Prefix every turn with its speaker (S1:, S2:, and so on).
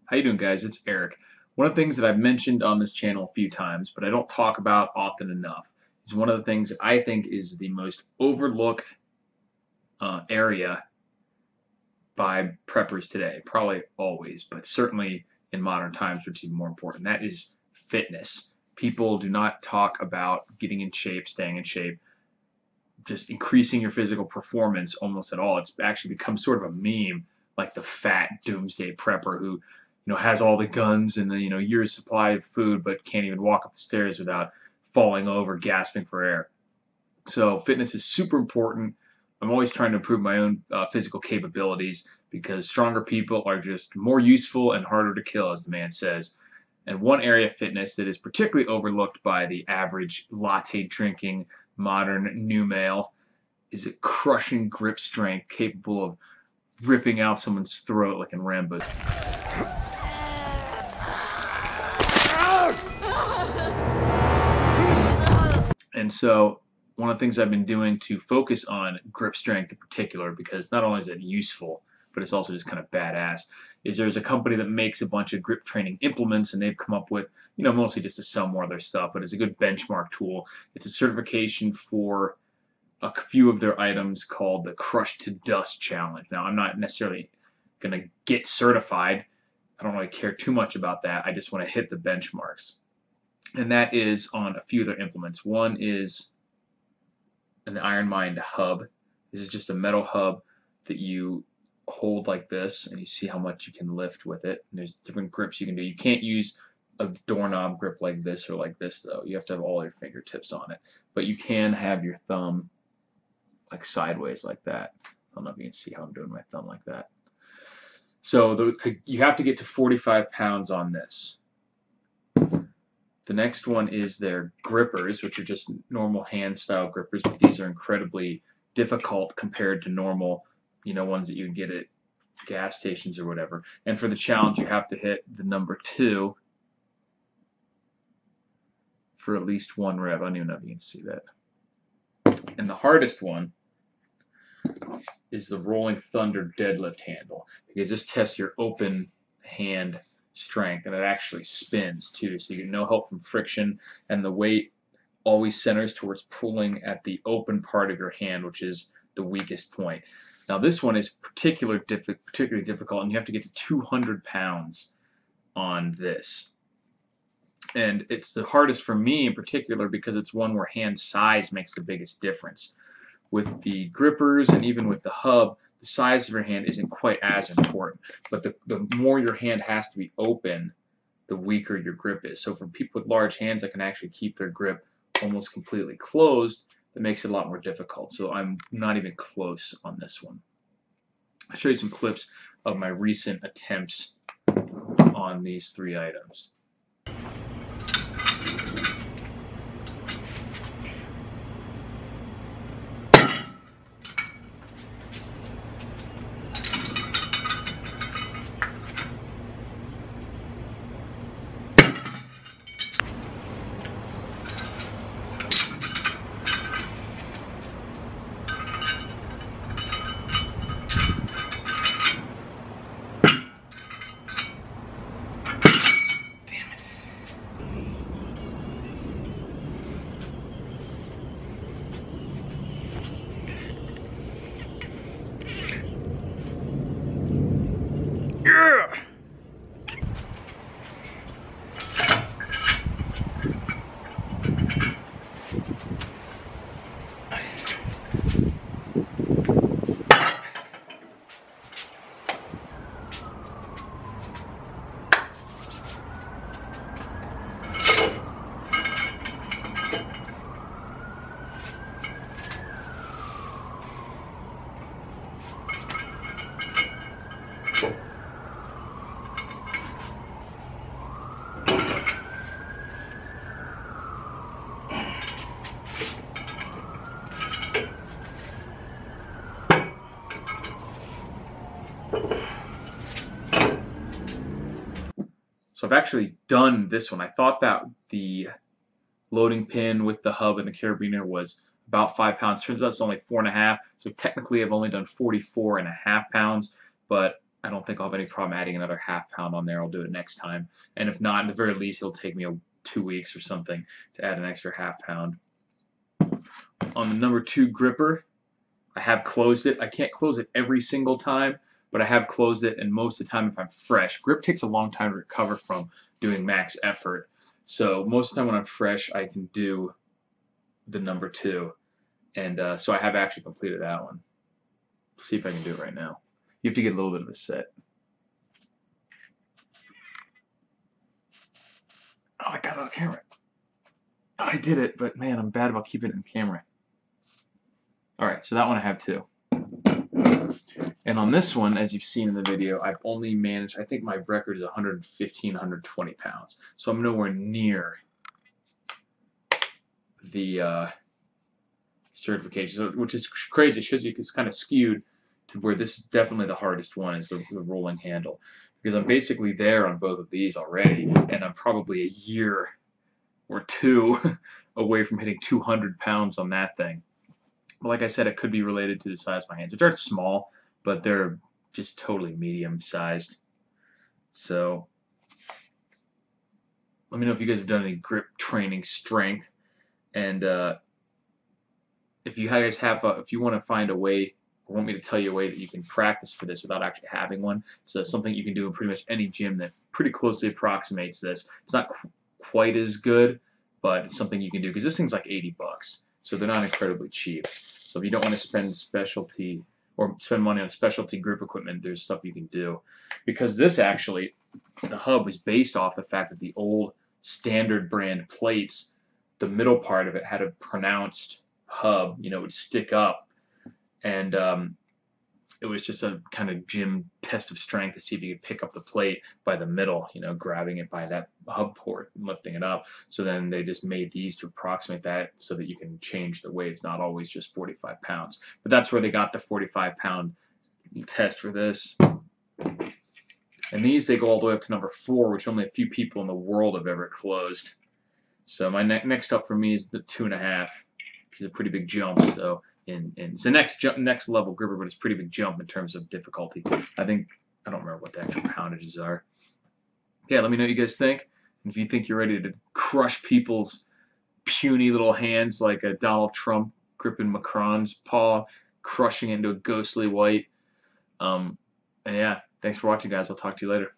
S1: How you doing, guys? It's Eric. One of the things that I've mentioned on this channel a few times, but I don't talk about often enough, is one of the things that I think is the most overlooked area by preppers today. Probably always, but certainly in modern times, which is even more important. That is fitness. People do not talk about getting in shape, staying in shape, just increasing your physical performance almost at all. It's actually become sort of a meme, like the fat doomsday prepper who has all the guns and the year's supply of food, but can't even walk up the stairs without falling over, gasping for air. So fitness is super important. I'm always trying to improve my own physical capabilities because stronger people are just more useful and harder to kill, as the man says. And one area of fitness that is particularly overlooked by the average latte drinking modern new male is a crushing grip strength capable of ripping out someone's throat like in Rambo. And so one of the things I've been doing to focus on grip strength in particular, because not only is it useful, but it's also just kind of badass, is there's a company that makes a bunch of grip training implements, and they've come up with, mostly just to sell more of their stuff, but it's a good benchmark tool. It's a certification for a few of their items called the Crush to Dust Challenge. Now, I'm not necessarily going to get certified. I don't really care too much about that. I just want to hit the benchmarks. And that is on a few of their implements. One is an Iron Mind hub. This is just a metal hub that you hold like this, and you see how much you can lift with it. And there's different grips you can do. You can't use a doorknob grip like this or like this, though. You have to have all your fingertips on it. But you can have your thumb like sideways like that. I don't know if you can see how I'm doing my thumb like that. So you have to get to 45 pounds on this. The next one is their grippers, which are just normal hand-style grippers, but these are incredibly difficult compared to normal, ones that you can get at gas stations or whatever. And for the challenge, you have to hit the number 2 for at least 1 rep. I don't even know if you can see that. And the hardest one is the Rolling Thunder deadlift handle, because this tests your open hand strength, and it actually spins too, so you get no help from friction, and the weight always centers towards pulling at the open part of your hand, which is the weakest point. Now this one is particularly difficult, and you have to get to 200 pounds on this. And it's the hardest for me in particular because it's one where hand size makes the biggest difference. With the grippers and even with the hub, the size of your hand isn't quite as important, but the more your hand has to be open, the weaker your grip is. So for people with large hands that can actually keep their grip almost completely closed, that makes it a lot more difficult. So I'm not even close on this one. I'll show you some clips of my recent attempts on these 3 items. So I've actually done this one. I thought that the loading pin with the hub and the carabiner was about 5 pounds. Turns out it's only 4.5. So technically I've only done 44.5 pounds, but I don't think I'll have any problem adding another ½ pound on there. I'll do it next time. And if not, at the very least, it'll take me 2 weeks or something to add an extra ½ pound. On the number 2 gripper, I have closed it. I can't close it every single time, but I have closed it, and most of the time if I'm fresh. Grip takes a long time to recover from doing max effort. So most of the time when I'm fresh, I can do the number 2. And so I have actually completed that one. Let's see if I can do it right now. You have to get a little bit of a set. Oh, I got it on camera. Oh, I did it, but man, I'm bad about keeping it in camera. All right, so that one I have too. And on this one, as you've seen in the video, I've only managed, I think my record is 115, 120 pounds. So I'm nowhere near the certification, which is crazy. It shows you it's kind of skewed to where this is definitely the hardest one, is the rolling handle. Because I'm basically there on both of these already, and I'm probably a year or 2 away from hitting 200 pounds on that thing. But like I said, it could be related to the size of my hands, which are small, but they're just totally medium sized. So let me know if you guys have done any grip training strength, and if you guys have, if you want to find a way, or want me to tell you a way that you can practice for this without actually having one. So it's something you can do in pretty much any gym that pretty closely approximates this. It's not quite as good, but it's something you can do, because this thing's like 80 bucks. So they're not incredibly cheap. So if you don't want to spend specialty or spend money on specialty grip equipment, there's stuff you can do. Because this actually, the hub was based off the fact that the old standard brand plates, the middle part of it had a pronounced hub, you know, it would stick up. And it was just a kind of gym test of strength to see if you could pick up the plate by the middle, you know, grabbing it by that hub port and lifting it up. So then they just made these to approximate that so that you can change the weight. It's not always just 45 pounds. But that's where they got the 45-pound test for this. And these, they go all the way up to number 4, which only a few people in the world have ever closed. So my next up for me is the 2.5, which is a pretty big jump. So it's the next level gripper, but it's a pretty big jump in terms of difficulty. I don't remember what the actual poundages are. Yeah, let me know what you guys think. And if you think you're ready to crush people's puny little hands like a Donald Trump gripping Macron's paw, crushing into a ghostly white. And yeah, thanks for watching, guys. I'll talk to you later.